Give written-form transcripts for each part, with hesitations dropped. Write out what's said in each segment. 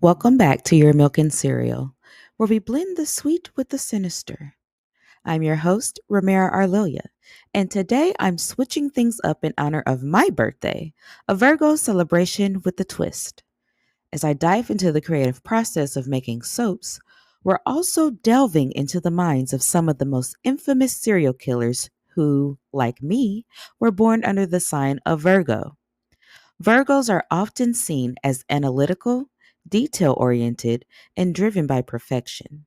Welcome back to UrMilk Serial, where we blend the sweet with the sinister. I'm your host, Ramira Arlilia, and today I'm switching things up in honor of my birthday, a Virgo celebration with a twist. As I dive into the creative process of making soaps, we're also delving into the minds of some of the most infamous serial killers who, like me, were born under the sign of Virgo. Virgos are often seen as analytical, detail oriented, and driven by perfection.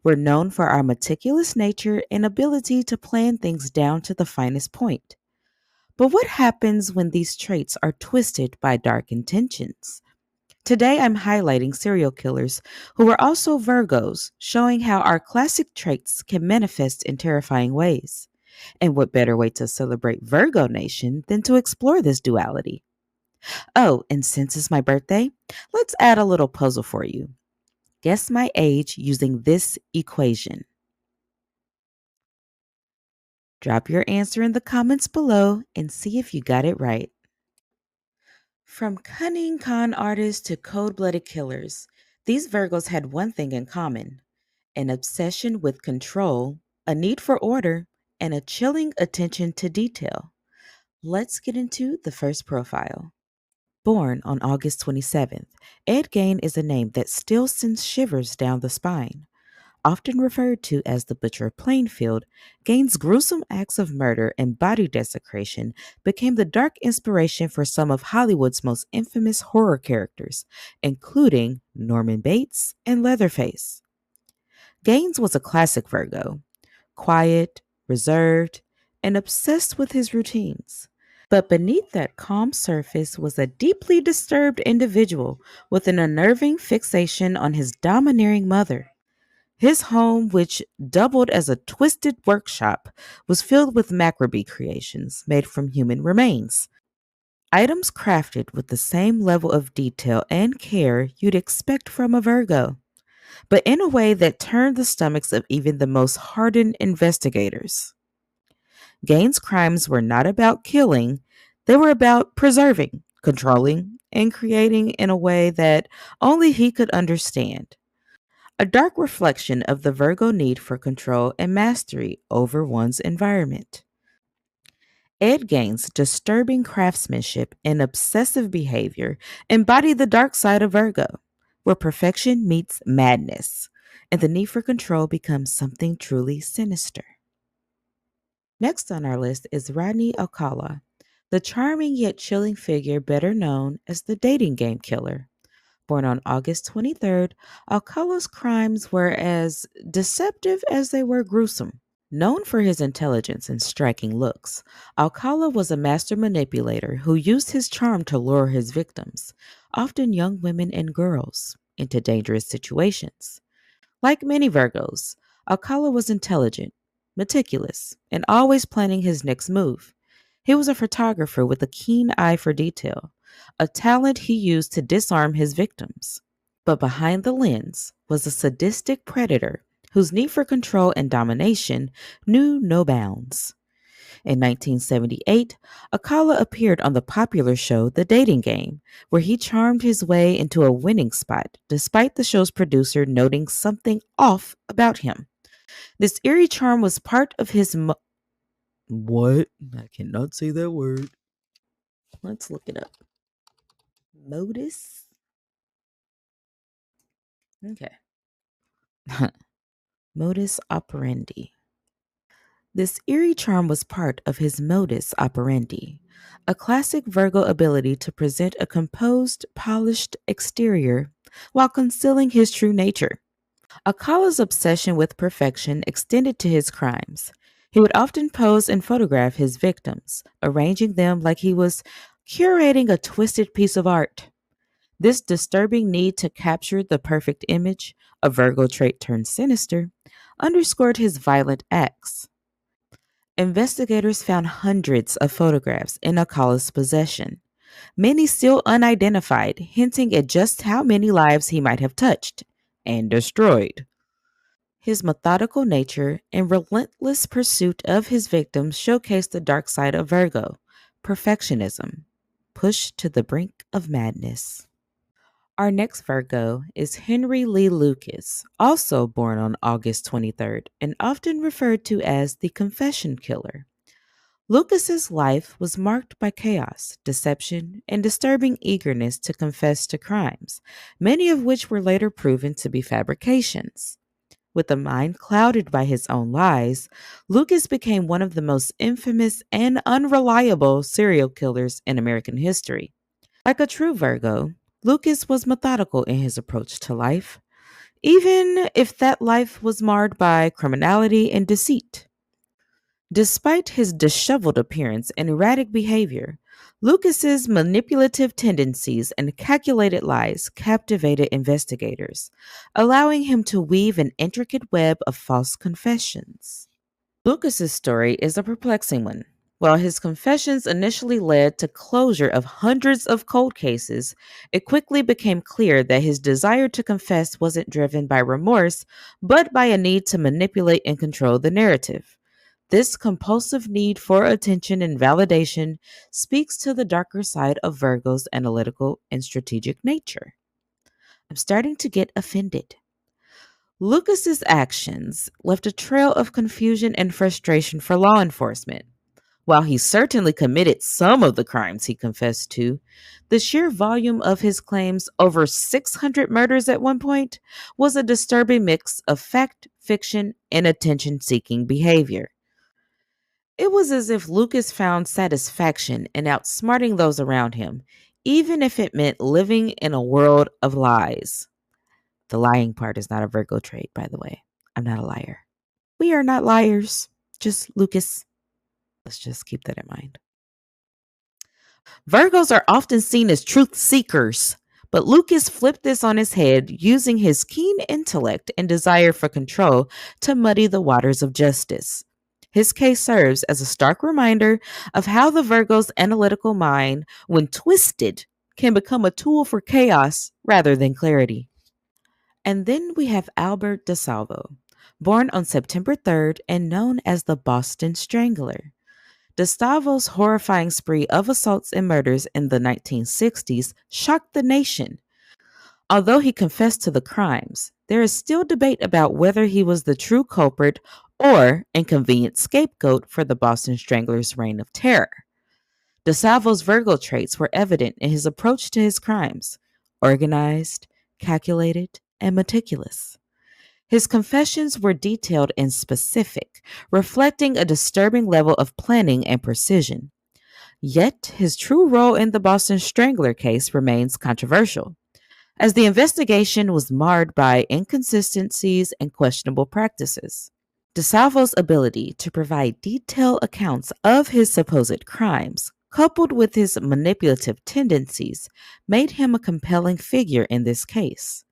We're known for our meticulous nature and ability to plan things down to the finest point. But what happens when these traits are twisted by dark intentions? Today, I'm highlighting serial killers who are also Virgos, showing how our classic traits can manifest in terrifying ways. And what better way to celebrate Virgo Nation than to explore this duality? Oh, and since it's my birthday, let's add a little puzzle for you. Guess my age using this equation. Drop your answer in the comments below and see if you got it right. From cunning con artists to cold blooded killers, these Virgos had one thing in common: an obsession with control, a need for order, and a chilling attention to detail. Let's get into the first profile. Born on August 27th, Ed Gein is a name that still sends shivers down the spine. Often referred to as the Butcher of Plainfield, Gaines' gruesome acts of murder and body desecration became the dark inspiration for some of Hollywood's most infamous horror characters, including Norman Bates and Leatherface. Gaines was a classic Virgo, quiet, reserved, and obsessed with his routines. But beneath that calm surface was a deeply disturbed individual with an unnerving fixation on his domineering mother. His home, which doubled as a twisted workshop, was filled with macrobee creations made from human remains. Items crafted with the same level of detail and care you'd expect from a Virgo, but in a way that turned the stomachs of even the most hardened investigators. Gaines' crimes were not about killing, they were about preserving, controlling, and creating in a way that only he could understand. A dark reflection of the Virgo need for control and mastery over one's environment. Ed Gein's disturbing craftsmanship and obsessive behavior embody the dark side of Virgo, where perfection meets madness, and the need for control becomes something truly sinister. Next on our list is Rodney Alcala, the charming yet chilling figure better known as the dating game killer. Born on August 23rd, Alcala's crimes were as deceptive as they were gruesome. Known for his intelligence and striking looks, Alcala was a master manipulator who used his charm to lure his victims, often young women and girls, into dangerous situations. Like many Virgos, Alcala was intelligent, meticulous, and always planning his next move. He was a photographer with a keen eye for detail, a talent he used to disarm his victims. But behind the lens was a sadistic predator whose need for control and domination knew no bounds. In 1978, Akala appeared on the popular show The Dating Game, where he charmed his way into a winning spot despite the show's producer noting something off about him. This eerie charm was part of his what? I cannot say that word. Let's look it up. Modus? Okay. Modus operandi. This eerie charm was part of his modus operandi, a classic Virgo ability to present a composed, polished exterior while concealing his true nature. Akala's obsession with perfection extended to his crimes. He would often pose and photograph his victims, arranging them like he was curating a twisted piece of art. This disturbing need to capture the perfect image, a Virgo trait turned sinister, underscored his violent acts. Investigators found hundreds of photographs in Akala's possession, many still unidentified, hinting at just how many lives he might have touched and destroyed. His methodical nature and relentless pursuit of his victims showcased the dark side of Virgo: perfectionism, pushed to the brink of madness. Our next Virgo is Henry Lee Lucas, also born on August 23rd and often referred to as the Confession Killer. Lucas's life was marked by chaos, deception, and disturbing eagerness to confess to crimes, many of which were later proven to be fabrications. With a mind clouded by his own lies, Lucas became one of the most infamous and unreliable serial killers in American history. Like a true Virgo, Lucas was methodical in his approach to life, even if that life was marred by criminality and deceit. Despite his disheveled appearance and erratic behavior, Lucas's manipulative tendencies and calculated lies captivated investigators, allowing him to weave an intricate web of false confessions. Lucas's story is a perplexing one. While his confessions initially led to closure of hundreds of cold cases, it quickly became clear that his desire to confess wasn't driven by remorse, but by a need to manipulate and control the narrative. This compulsive need for attention and validation speaks to the darker side of Virgo's analytical and strategic nature. I'm starting to get offended. Lucas's actions left a trail of confusion and frustration for law enforcement. While he certainly committed some of the crimes he confessed to, the sheer volume of his claims, over 600 murders at one point, was a disturbing mix of fact, fiction, and attention seeking behavior. It was as if Lucas found satisfaction in outsmarting those around him, even if it meant living in a world of lies. The lying part is not a Virgo trait, by the way. I'm not a liar. We are not liars, just Lucas. Let's just keep that in mind. Virgos are often seen as truth seekers, but Lucas flipped this on his head using his keen intellect and desire for control to muddy the waters of justice. His case serves as a stark reminder of how the Virgo's analytical mind, when twisted, can become a tool for chaos rather than clarity. And then we have Albert DeSalvo, born on September 3rd and known as the Boston Strangler. DeSalvo's horrifying spree of assaults and murders in the 1960s shocked the nation. Although he confessed to the crimes, there is still debate about whether he was the true culprit or inconvenient scapegoat for the Boston Strangler's reign of terror. DeSalvo's Virgo traits were evident in his approach to his crimes: organized, calculated, and meticulous. His confessions were detailed and specific, reflecting a disturbing level of planning and precision. Yet, his true role in the Boston Strangler case remains controversial, as the investigation was marred by inconsistencies and questionable practices. DeSalvo's ability to provide detailed accounts of his supposed crimes, coupled with his manipulative tendencies, made him a compelling figure in this case.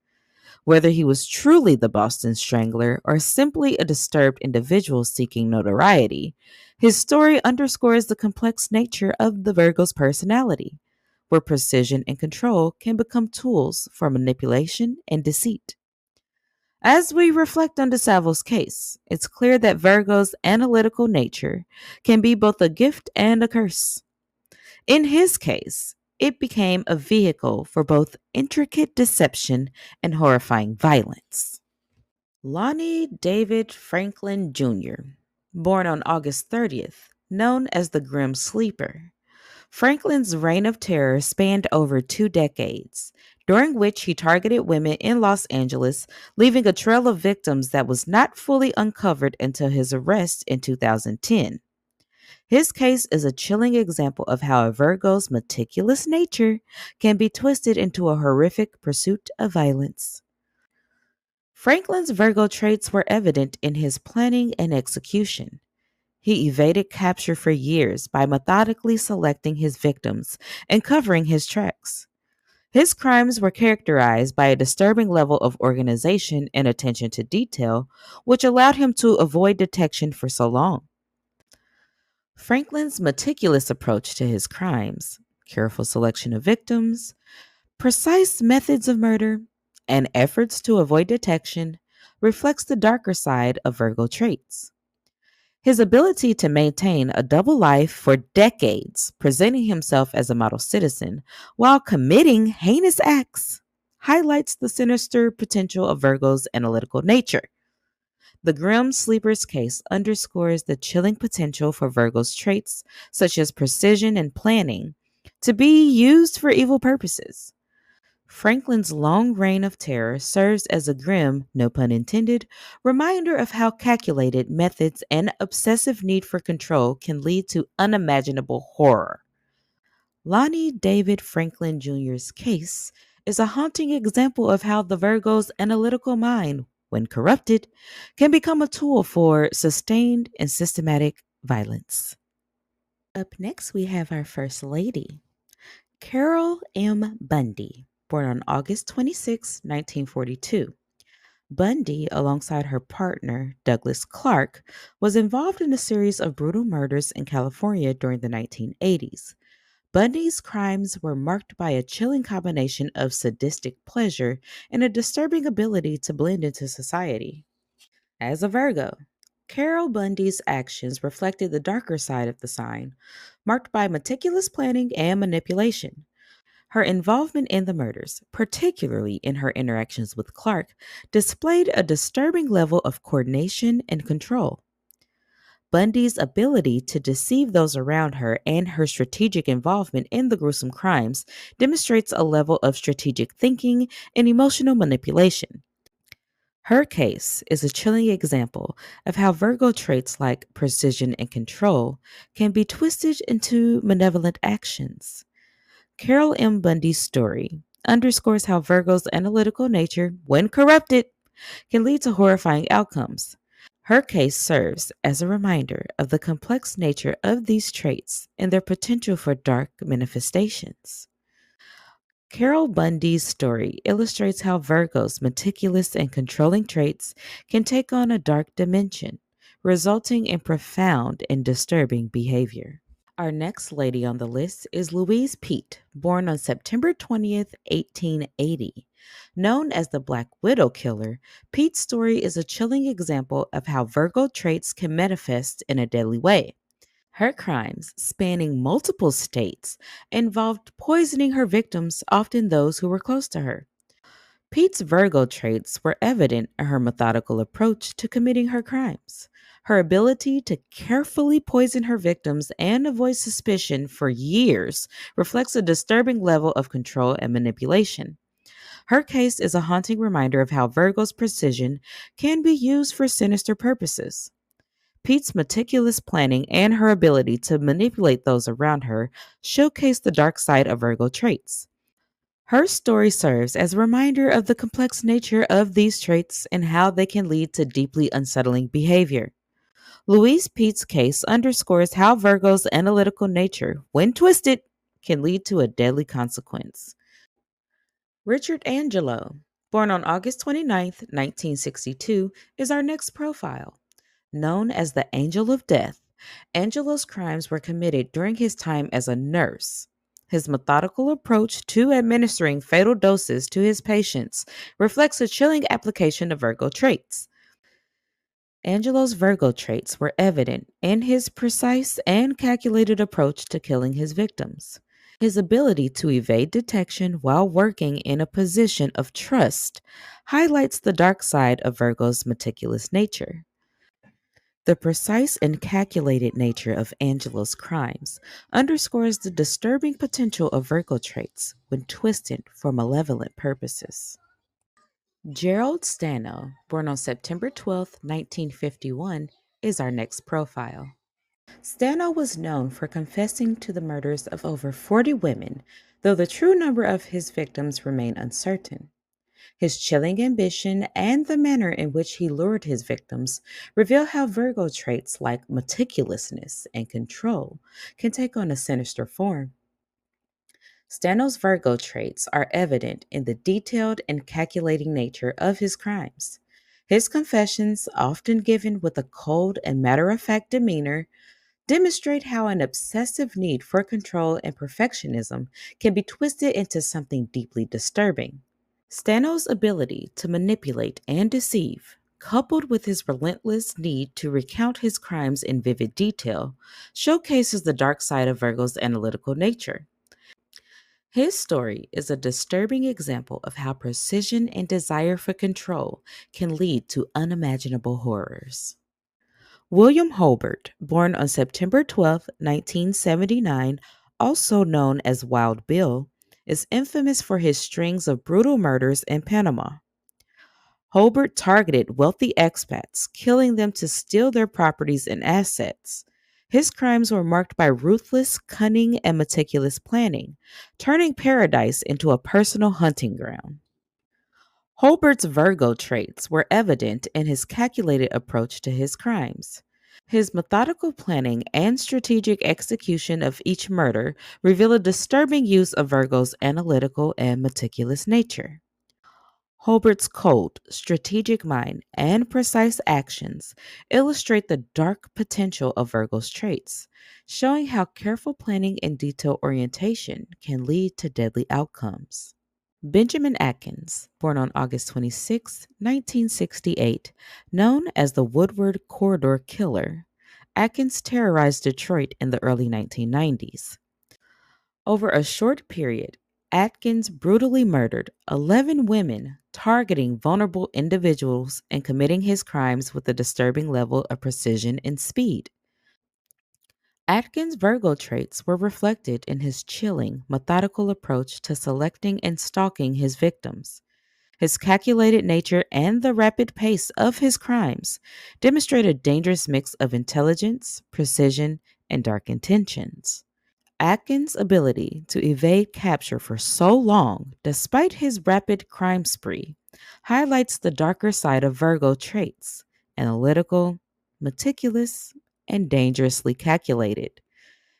Whether he was truly the Boston Strangler or simply a disturbed individual seeking notoriety, his story underscores the complex nature of the Virgo's personality, where precision and control can become tools for manipulation and deceit. As we reflect on DeSalvo's case, it's clear that Virgo's analytical nature can be both a gift and a curse. In his case, it became a vehicle for both intricate deception and horrifying violence. Lonnie David Franklin Jr., born on August 30th, known as the Grim Sleeper. Franklin's reign of terror spanned over 2 decades, during which he targeted women in Los Angeles, leaving a trail of victims that was not fully uncovered until his arrest in 2010. His case is a chilling example of how a Virgo's meticulous nature can be twisted into a horrific pursuit of violence. Franklin's Virgo traits were evident in his planning and execution. He evaded capture for years by methodically selecting his victims and covering his tracks. His crimes were characterized by a disturbing level of organization and attention to detail, which allowed him to avoid detection for so long. Franklin's meticulous approach to his crimes, careful selection of victims, precise methods of murder, and efforts to avoid detection reflects the darker side of Virgo traits. His ability to maintain a double life for decades, presenting himself as a model citizen while committing heinous acts, highlights the sinister potential of Virgo's analytical nature. The Grim Sleeper's case underscores the chilling potential for Virgo's traits, such as precision and planning, to be used for evil purposes. Franklin's long reign of terror serves as a grim, no pun intended, reminder of how calculated methods and obsessive need for control can lead to unimaginable horror. Lonnie David Franklin Jr.'s case is a haunting example of how the Virgo's analytical mind, when corrupted, can become a tool for sustained and systematic violence. Up next, we have our First Lady, Carol M. Bundy, born on August 26, 1942. Bundy, alongside her partner, Douglas Clark, was involved in a series of brutal murders in California during the 1980s. Bundy's crimes were marked by a chilling combination of sadistic pleasure and a disturbing ability to blend into society. As a Virgo, Carol Bundy's actions reflected the darker side of the sign, marked by meticulous planning and manipulation. Her involvement in the murders, particularly in her interactions with Clark, displayed a disturbing level of coordination and control. Bundy's ability to deceive those around her and her strategic involvement in the gruesome crimes demonstrates a level of strategic thinking and emotional manipulation. Her case is a chilling example of how Virgo traits like precision and control can be twisted into malevolent actions. Carol M. Bundy's story underscores how Virgo's analytical nature, when corrupted, can lead to horrifying outcomes. Her case serves as a reminder of the complex nature of these traits and their potential for dark manifestations. Carol Bundy's story illustrates how Virgo's meticulous and controlling traits can take on a dark dimension, resulting in profound and disturbing behavior. Our next lady on the list is Louise Pete, born on September 20th, 1880. Known as the Black Widow Killer, Pete's story is a chilling example of how Virgo traits can manifest in a deadly way. Her crimes, spanning multiple states, involved poisoning her victims, often those who were close to her. Pete's Virgo traits were evident in her methodical approach to committing her crimes. Her ability to carefully poison her victims and avoid suspicion for years reflects a disturbing level of control and manipulation. Her case is a haunting reminder of how Virgo's precision can be used for sinister purposes. Pete's meticulous planning and her ability to manipulate those around her showcase the dark side of Virgo traits. Her story serves as a reminder of the complex nature of these traits and how they can lead to deeply unsettling behavior. Louise Pete's case underscores how Virgo's analytical nature, when twisted, can lead to a deadly consequence. Richard Angelo, born on August 29th, 1962, is our next profile. Known as the Angel of Death, Angelo's crimes were committed during his time as a nurse. His methodical approach to administering fatal doses to his patients reflects a chilling application of Virgo traits. Angelo's Virgo traits were evident in his precise and calculated approach to killing his victims. His ability to evade detection while working in a position of trust highlights the dark side of Virgo's meticulous nature. The precise and calculated nature of Angelo's crimes underscores the disturbing potential of Virgo traits when twisted for malevolent purposes. Gerald Stano, born on September 12th, 1951, is our next profile. Stano was known for confessing to the murders of over 40 women, though the true number of his victims remain uncertain. His chilling ambition and the manner in which he lured his victims reveal how Virgo traits like meticulousness and control can take on a sinister form. Stano's Virgo traits are evident in the detailed and calculating nature of his crimes. His confessions, often given with a cold and matter of fact demeanor, demonstrate how an obsessive need for control and perfectionism can be twisted into something deeply disturbing. Stano's ability to manipulate and deceive, coupled with his relentless need to recount his crimes in vivid detail, showcases the dark side of Virgo's analytical nature. His story is a disturbing example of how precision and desire for control can lead to unimaginable horrors. William Holbert, born on September 12, 1979, also known as Wild Bill, is infamous for his strings of brutal murders in Panama. Holbert targeted wealthy expats, killing them to steal their properties and assets. His crimes were marked by ruthless, cunning, and meticulous planning, turning paradise into a personal hunting ground. Holbert's Virgo traits were evident in his calculated approach to his crimes. His methodical planning and strategic execution of each murder reveal a disturbing use of Virgo's analytical and meticulous nature. Holbert's cold, strategic mind and precise actions illustrate the dark potential of Virgo's traits, showing how careful planning and detail orientation can lead to deadly outcomes. Benjamin Atkins, born on August 26, 1968, known as the Woodward Corridor Killer, Atkins terrorized Detroit in the early 1990s. Over a short period, Atkins brutally murdered 11 women, targeting vulnerable individuals and committing his crimes with a disturbing level of precision and speed. Atkins' Virgo traits were reflected in his chilling, methodical approach to selecting and stalking his victims. His calculated nature and the rapid pace of his crimes demonstrate a dangerous mix of intelligence, precision, and dark intentions. Atkins' ability to evade capture for so long, despite his rapid crime spree, highlights the darker side of Virgo traits: analytical, meticulous, and dangerously calculated.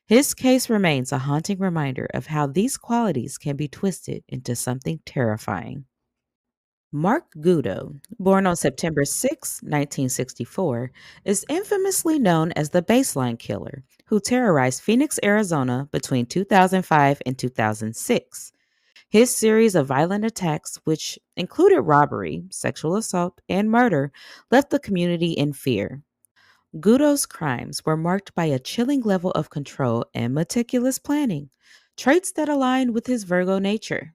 His case remains a haunting reminder of how these qualities can be twisted into something terrifying. Mark Gudo, born on September 6, 1964, is infamously known as the Baseline Killer, who terrorized Phoenix, Arizona between 2005 and 2006. His series of violent attacks, which included robbery, sexual assault, and murder, left the community in fear. Gudo's crimes were marked by a chilling level of control and meticulous planning, traits that align with his Virgo nature.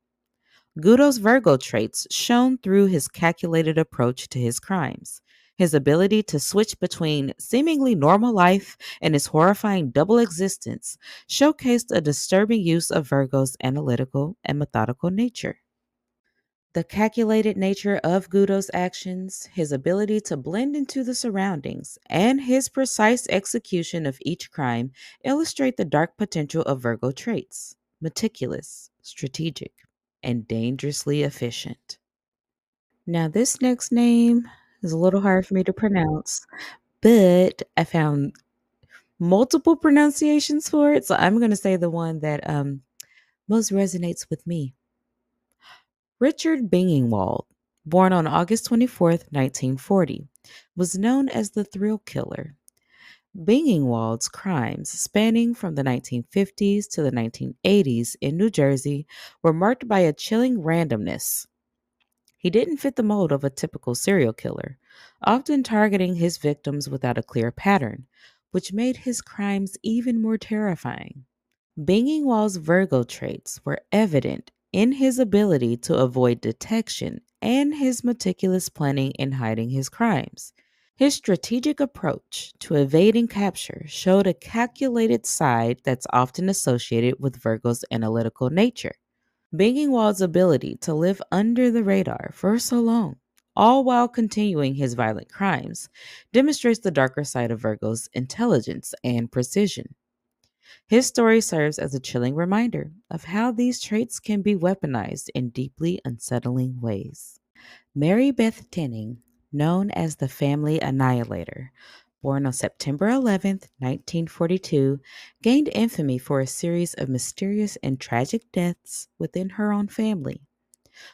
Gudo's Virgo traits shone through his calculated approach to his crimes. His ability to switch between seemingly normal life and his horrifying double existence showcased a disturbing use of Virgo's analytical and methodical nature. The calculated nature of Gudo's actions, his ability to blend into the surroundings, and his precise execution of each crime illustrate the dark potential of Virgo traits: meticulous, strategic, and dangerously efficient. Now, this next name is a little hard for me to pronounce, but I found multiple pronunciations for it, so I'm going to say the one that most resonates with me. Richard Bingingwald, born on August 24, 1940, was known as the Thrill Killer. Bingingwald's crimes, spanning from the 1950s to the 1980s in New Jersey, were marked by a chilling randomness. He didn't fit the mold of a typical serial killer, often targeting his victims without a clear pattern, which made his crimes even more terrifying. Bingingwald's Virgo traits were evident in his ability to avoid detection and his meticulous planning in hiding his crimes. His strategic approach to evading capture showed a calculated side that's often associated with Virgo's analytical nature. Bingingwald's ability to live under the radar for so long, all while continuing his violent crimes, demonstrates the darker side of Virgo's intelligence and precision. His story serves as a chilling reminder of how these traits can be weaponized in deeply unsettling ways. Mary Beth Tinning, known as the Family Annihilator, born on September 11, 1942, gained infamy for a series of mysterious and tragic deaths within her own family.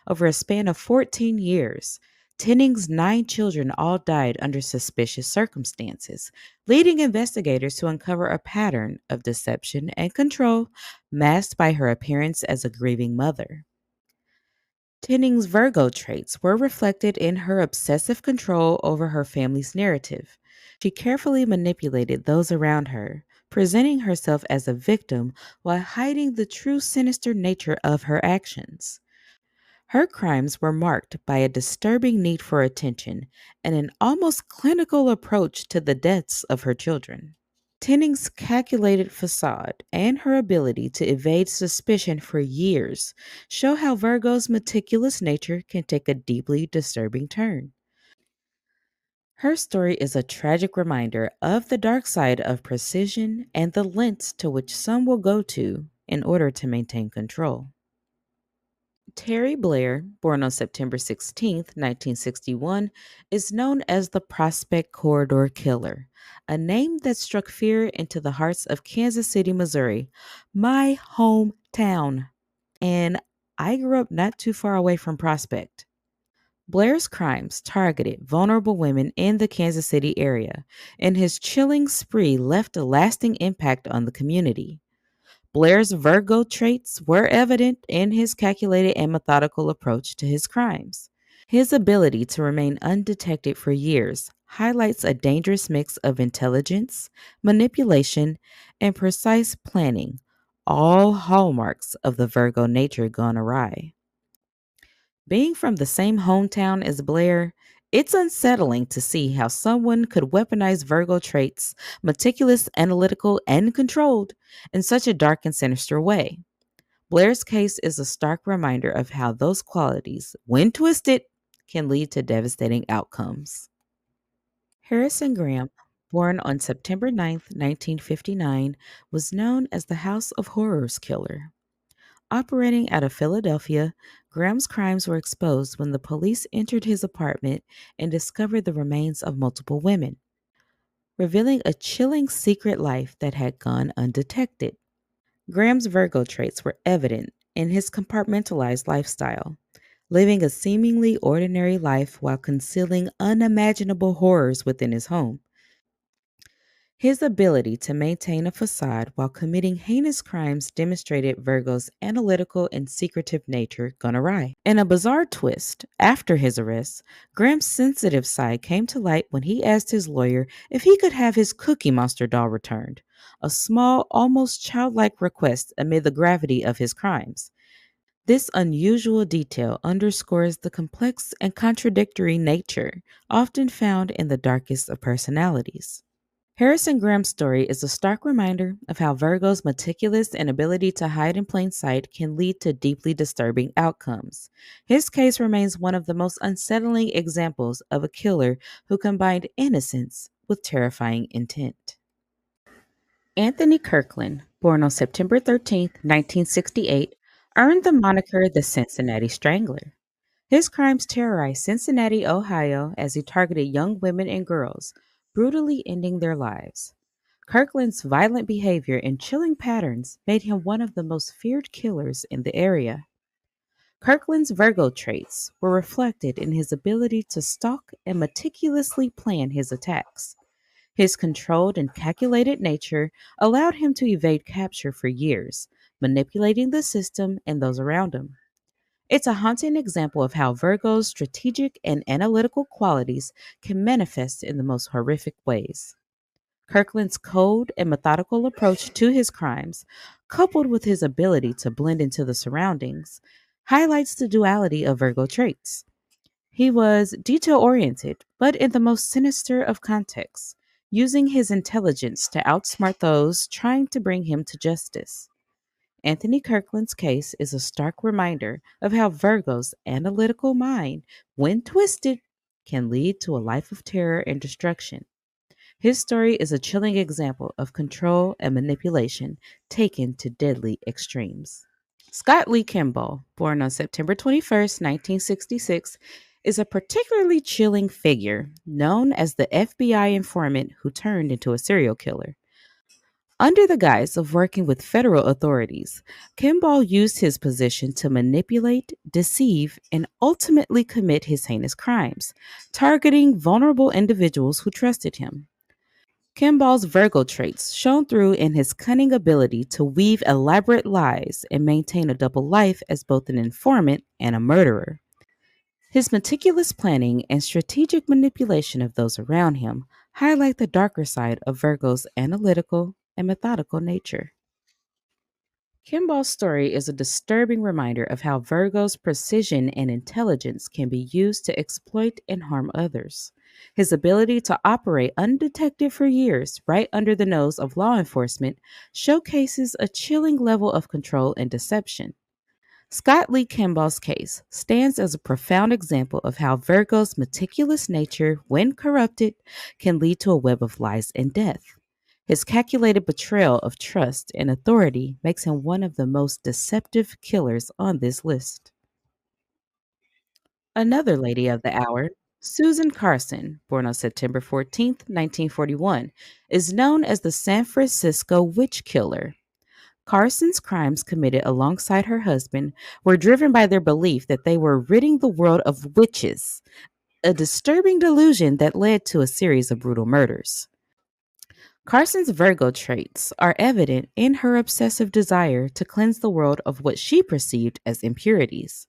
Over a span of 14 years, Tinning's 9 children all died under suspicious circumstances, leading investigators to uncover a pattern of deception and control masked by her appearance as a grieving mother. Tinning's Virgo traits were reflected in her obsessive control over her family's narrative. She carefully manipulated those around her, presenting herself as a victim while hiding the true sinister nature of her actions. Her crimes were marked by a disturbing need for attention and an almost clinical approach to the deaths of her children. Tenning's calculated facade and her ability to evade suspicion for years show how Virgo's meticulous nature can take a deeply disturbing turn. Her story is a tragic reminder of the dark side of precision and the lengths to which some will go to in order to maintain control. Terry Blair, born on September 16, 1961, is known as the Prospect Corridor Killer, a name that struck fear into the hearts of Kansas City, Missouri, my hometown. And I grew up not too far away from Prospect. Blair's crimes targeted vulnerable women in the Kansas City area, and his chilling spree left a lasting impact on the community. Blair's Virgo traits were evident in his calculated and methodical approach to his crimes. His ability to remain undetected for years highlights a dangerous mix of intelligence, manipulation, and precise planning, all hallmarks of the Virgo nature gone awry. Being from the same hometown as Blair, it's unsettling to see how someone could weaponize Virgo traits, meticulous, analytical, and controlled, in such a dark and sinister way. Blair's case is a stark reminder of how those qualities, when twisted, can lead to devastating outcomes. Harrison Graham, born on September 9, 1959, was known as the House of Horrors killer. Operating out of Philadelphia, Graham's crimes were exposed when the police entered his apartment and discovered the remains of multiple women, revealing a chilling secret life that had gone undetected. Graham's Virgo traits were evident in his compartmentalized lifestyle, living a seemingly ordinary life while concealing unimaginable horrors within his home. His ability to maintain a facade while committing heinous crimes demonstrated Virgo's analytical and secretive nature gone awry. In a bizarre twist, after his arrest, Graham's sensitive side came to light when he asked his lawyer if he could have his Cookie Monster doll returned, a small, almost childlike request amid the gravity of his crimes. This unusual detail underscores the complex and contradictory nature often found in the darkest of personalities. Harrison Graham's story is a stark reminder of how Virgo's meticulous and ability to hide in plain sight can lead to deeply disturbing outcomes. His case remains one of the most unsettling examples of a killer who combined innocence with terrifying intent. Anthony Kirkland, born on September 13, 1968, earned the moniker the Cincinnati Strangler. His crimes terrorized Cincinnati, Ohio, as he targeted young women and girls, brutally ending their lives. Kirkland's violent behavior and chilling patterns made him one of the most feared killers in the area. Kirkland's Virgo traits were reflected in his ability to stalk and meticulously plan his attacks. His controlled and calculated nature allowed him to evade capture for years, manipulating the system and those around him. It's a haunting example of how Virgo's strategic and analytical qualities can manifest in the most horrific ways. Kirkland's cold and methodical approach to his crimes, coupled with his ability to blend into the surroundings, highlights the duality of Virgo traits. He was detail oriented, but in the most sinister of contexts, using his intelligence to outsmart those trying to bring him to justice. Anthony Kirkland's case is a stark reminder of how Virgo's analytical mind, when twisted, can lead to a life of terror and destruction. His story is a chilling example of control and manipulation taken to deadly extremes. Scott Lee Kimball, born on September 21, 1966, is a particularly chilling figure known as the FBI informant who turned into a serial killer. Under the guise of working with federal authorities, Kimball used his position to manipulate, deceive, and ultimately commit his heinous crimes, targeting vulnerable individuals who trusted him. Kimball's Virgo traits shone through in his cunning ability to weave elaborate lies and maintain a double life as both an informant and a murderer. His meticulous planning and strategic manipulation of those around him highlight the darker side of Virgo's analytical and methodical nature. Kimball's story is a disturbing reminder of how Virgo's precision and intelligence can be used to exploit and harm others. His ability to operate undetected for years, right under the nose of law enforcement, showcases a chilling level of control and deception. Scott Lee Kimball's case stands as a profound example of how Virgo's meticulous nature, when corrupted, can lead to a web of lies and death. His calculated betrayal of trust and authority makes him one of the most deceptive killers on this list. Another lady of the hour, Susan Carson, born on September 14th, 1941, is known as the San Francisco Witch Killer. Carson's crimes committed alongside her husband were driven by their belief that they were ridding the world of witches, a disturbing delusion that led to a series of brutal murders. Carson's Virgo traits are evident in her obsessive desire to cleanse the world of what she perceived as impurities.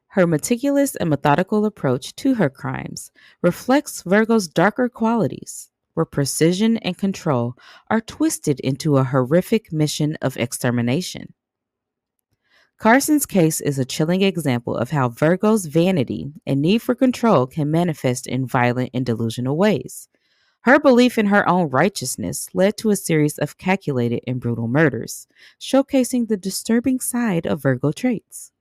Her meticulous and methodical approach to her crimes reflects Virgo's darker qualities, where precision and control are twisted into a horrific mission of extermination. Carson's case is a chilling example of how Virgo's vanity and need for control can manifest in violent and delusional ways. Her belief in her own righteousness led to a series of calculated and brutal murders, showcasing the disturbing side of Virgo traits.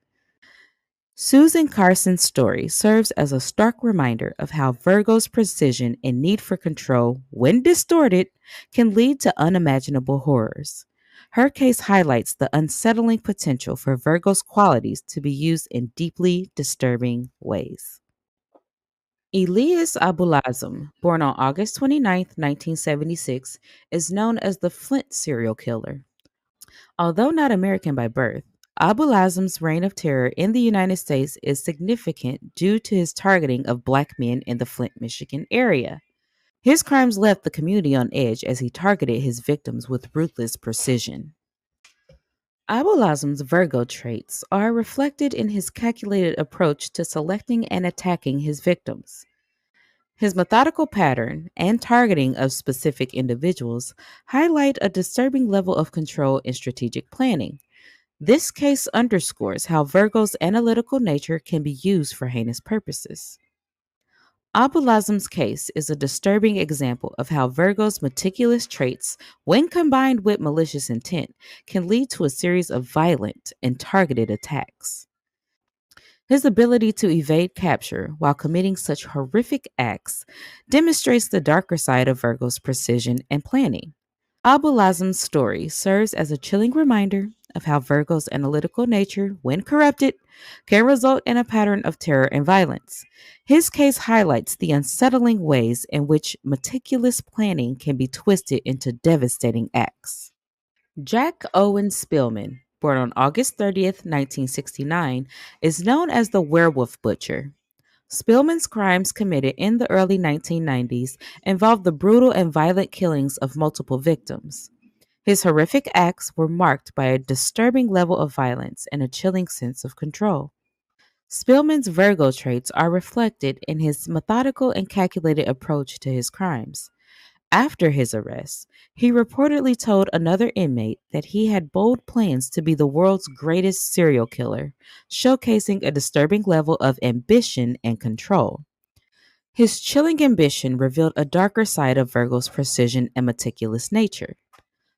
Susan Carson's story serves as a stark reminder of how Virgo's precision and need for control, when distorted, can lead to unimaginable horrors. Her case highlights the unsettling potential for Virgo's qualities to be used in deeply disturbing ways. Elias Abulazam, born on August 29th, 1976, is known as the Flint serial killer. Although not American by birth, Abulazam's reign of terror in the United States is significant due to his targeting of black men in the Flint, Michigan area. His crimes left the community on edge as he targeted his victims with ruthless precision. Abulazam's Virgo traits are reflected in his calculated approach to selecting and attacking his victims. His methodical pattern and targeting of specific individuals highlight a disturbing level of control and strategic planning. This case underscores how Virgo's analytical nature can be used for heinous purposes. Abulazam's case is a disturbing example of how Virgo's meticulous traits, when combined with malicious intent, can lead to a series of violent and targeted attacks. His ability to evade capture while committing such horrific acts demonstrates the darker side of Virgo's precision and planning. Abulazam's story serves as a chilling reminder of how Virgo's analytical nature, when corrupted, can result in a pattern of terror and violence. His case highlights the unsettling ways in which meticulous planning can be twisted into devastating acts. Jack Owen Spillman, born on August 30th, 1969, is known as the Werewolf Butcher. Spillman's crimes committed in the early 1990s involved the brutal and violent killings of multiple victims. His horrific acts were marked by a disturbing level of violence and a chilling sense of control. Spillman's Virgo traits are reflected in his methodical and calculated approach to his crimes. After his arrest, he reportedly told another inmate that he had bold plans to be the world's greatest serial killer, showcasing a disturbing level of ambition and control. His chilling ambition revealed a darker side of Virgo's precision and meticulous nature.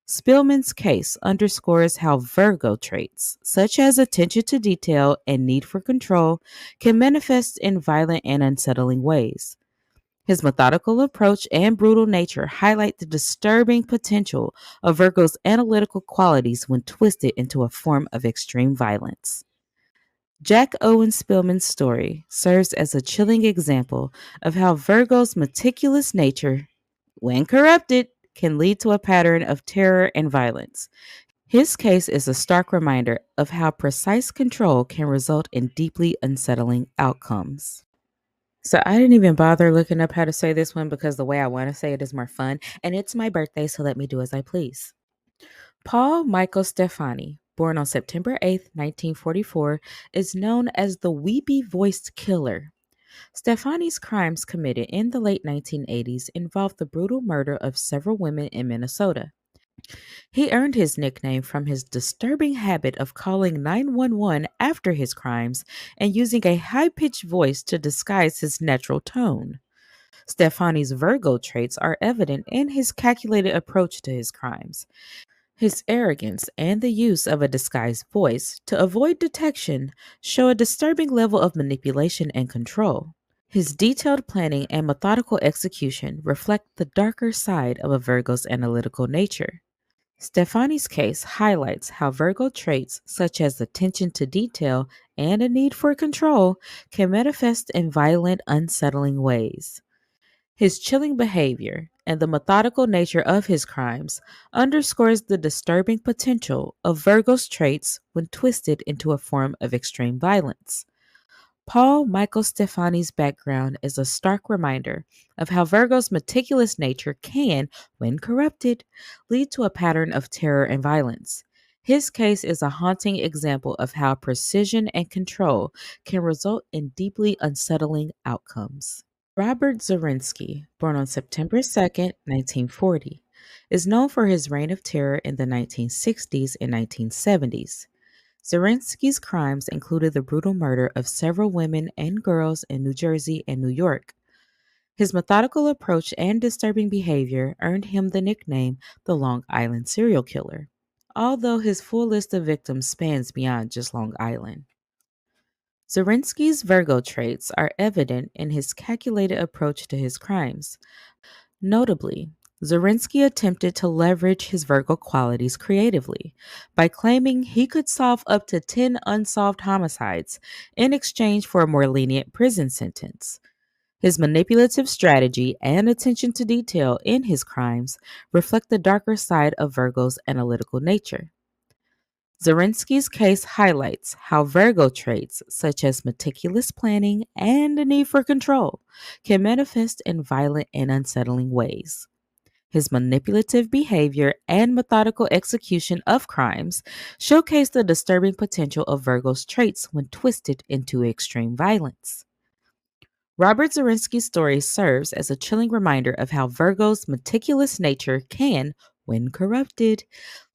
Spillman's case underscores how Virgo traits, such as attention to detail and need for control, can manifest in violent and unsettling ways. His methodical approach and brutal nature highlight the disturbing potential of Virgo's analytical qualities when twisted into a form of extreme violence. Jack Owen Spillman's story serves as a chilling example of how Virgo's meticulous nature, when corrupted, can lead to a pattern of terror and violence. His case is a stark reminder of how precise control can result in deeply unsettling outcomes. So I didn't even bother looking up how to say this one because the way I want to say it is more fun. And it's my birthday, so let me do as I please. Paul Michael Stephani, born on September 8th, 1944, is known as the Weepy-Voiced Killer. Stephani's crimes committed in the late 1980s involved the brutal murder of several women in Minnesota. He earned his nickname from his disturbing habit of calling 911 after his crimes and using a high pitched voice to disguise his natural tone. Stephani's Virgo traits are evident in his calculated approach to his crimes. His arrogance and the use of a disguised voice to avoid detection show a disturbing level of manipulation and control. His detailed planning and methodical execution reflect the darker side of a Virgo's analytical nature. Stephani's case highlights how Virgo traits such as attention to detail and a need for control can manifest in violent, unsettling ways. His chilling behavior and the methodical nature of his crimes underscores the disturbing potential of Virgo's traits when twisted into a form of extreme violence. Paul Michael Stephani's background is a stark reminder of how Virgo's meticulous nature can, when corrupted, lead to a pattern of terror and violence. His case is a haunting example of how precision and control can result in deeply unsettling outcomes. Robert Zorinsky, born on September 2nd, 1940, is known for his reign of terror in the 1960s and 1970s. Zorinsky's crimes included the brutal murder of several women and girls in New Jersey and New York. His methodical approach and disturbing behavior earned him the nickname the Long Island Serial Killer, although his full list of victims spans beyond just Long Island. Zorinsky's Virgo traits are evident in his calculated approach to his crimes. Notably, Zorinsky attempted to leverage his Virgo qualities creatively by claiming he could solve up to 10 unsolved homicides in exchange for a more lenient prison sentence. His manipulative strategy and attention to detail in his crimes reflect the darker side of Virgo's analytical nature. Zorinsky's case highlights how Virgo traits such as meticulous planning and a need for control can manifest in violent and unsettling ways. His manipulative behavior and methodical execution of crimes showcase the disturbing potential of Virgo's traits when twisted into extreme violence. Robert Zorinsky's story serves as a chilling reminder of how Virgo's meticulous nature can, when corrupted,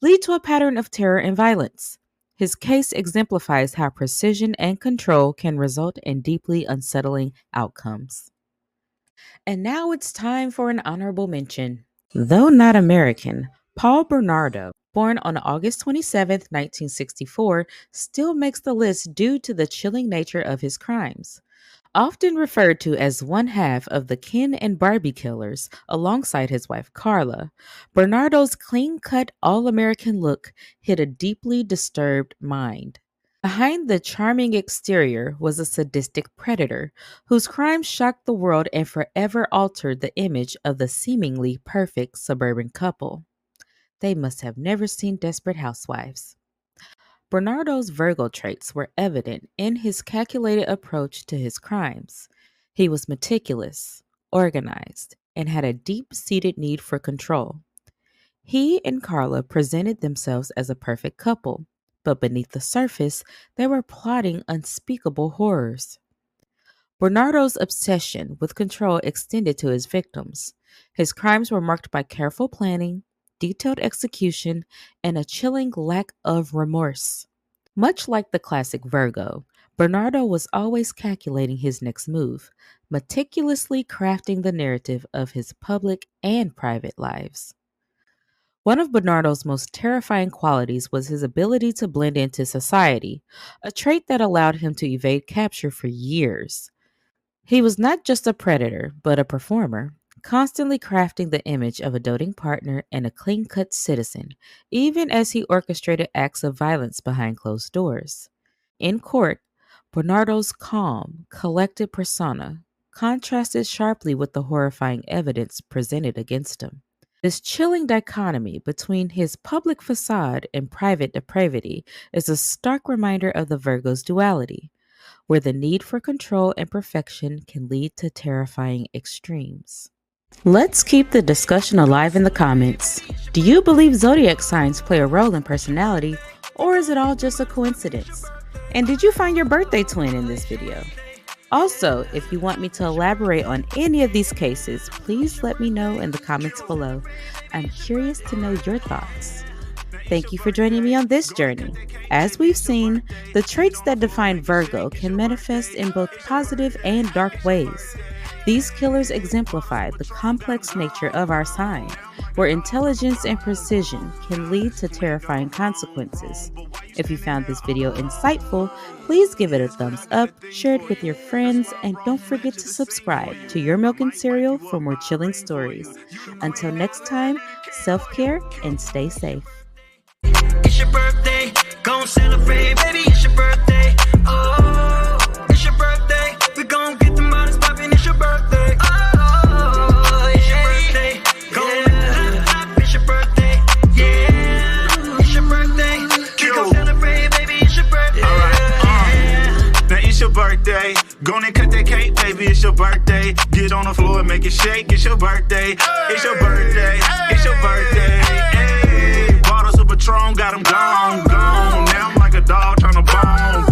lead to a pattern of terror and violence. His case exemplifies how precision and control can result in deeply unsettling outcomes. And now it's time for an honorable mention. Though not American, Paul Bernardo, born on August 27, 1964, still makes the list due to the chilling nature of his crimes. Often referred to as one half of the Ken and Barbie killers alongside his wife Carla, Bernardo's clean-cut all-American look hid a deeply disturbed mind. Behind the charming exterior was a sadistic predator whose crimes shocked the world and forever altered the image of the seemingly perfect suburban couple. They must have never seen Desperate Housewives. Bernardo's Virgo traits were evident in his calculated approach to his crimes. He was meticulous, organized, and had a deep seated need for control. He and Carla presented themselves as a perfect couple, but beneath the surface, they were plotting unspeakable horrors. Bernardo's obsession with control extended to his victims. His crimes were marked by careful planning, detailed execution, and a chilling lack of remorse. Much like the classic Virgo, Bernardo was always calculating his next move, meticulously crafting the narrative of his public and private lives. One of Bernardo's most terrifying qualities was his ability to blend into society, a trait that allowed him to evade capture for years. He was not just a predator, but a performer, constantly crafting the image of a doting partner and a clean cut citizen, even as he orchestrated acts of violence behind closed doors. In court, Bernardo's calm, collected persona contrasted sharply with the horrifying evidence presented against him. This chilling dichotomy between his public facade and private depravity is a stark reminder of the Virgo's duality, where the need for control and perfection can lead to terrifying extremes. Let's keep the discussion alive in the comments. Do you believe zodiac signs play a role in personality, or is it all just a coincidence? And did you find your birthday twin in this video? Also, if you want me to elaborate on any of these cases, please let me know in the comments below. I'm curious to know your thoughts. Thank you for joining me on this journey. As we've seen, the traits that define Virgo can manifest in both positive and dark ways. These killers exemplify the complex nature of our sign, where intelligence and precision can lead to terrifying consequences. If you found this video insightful, please give it a thumbs up, share it with your friends, and don't forget to subscribe to UrMilk Serial for more chilling stories. Until next time, self-care and stay safe. It's your birthday, gon' celebrate, baby, it's your birthday. Oh, it's your birthday, we gon' get the models poppin', it's your birthday. Oh, it's your birthday, gon' hop, it's your birthday. Yeah, it's your birthday, we gon' celebrate, baby, it's your birthday. Alright, now it's your birthday, gonna cut that cake, baby, it's your birthday. Get on the floor and make it shake, it's your birthday. It's your birthday, it's your birthday. Patron got him gone. Now I'm like a dog trying to bone.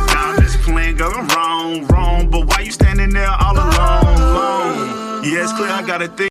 Now this plan going wrong. But why you standing there all alone? Yeah, it's clear I gotta think.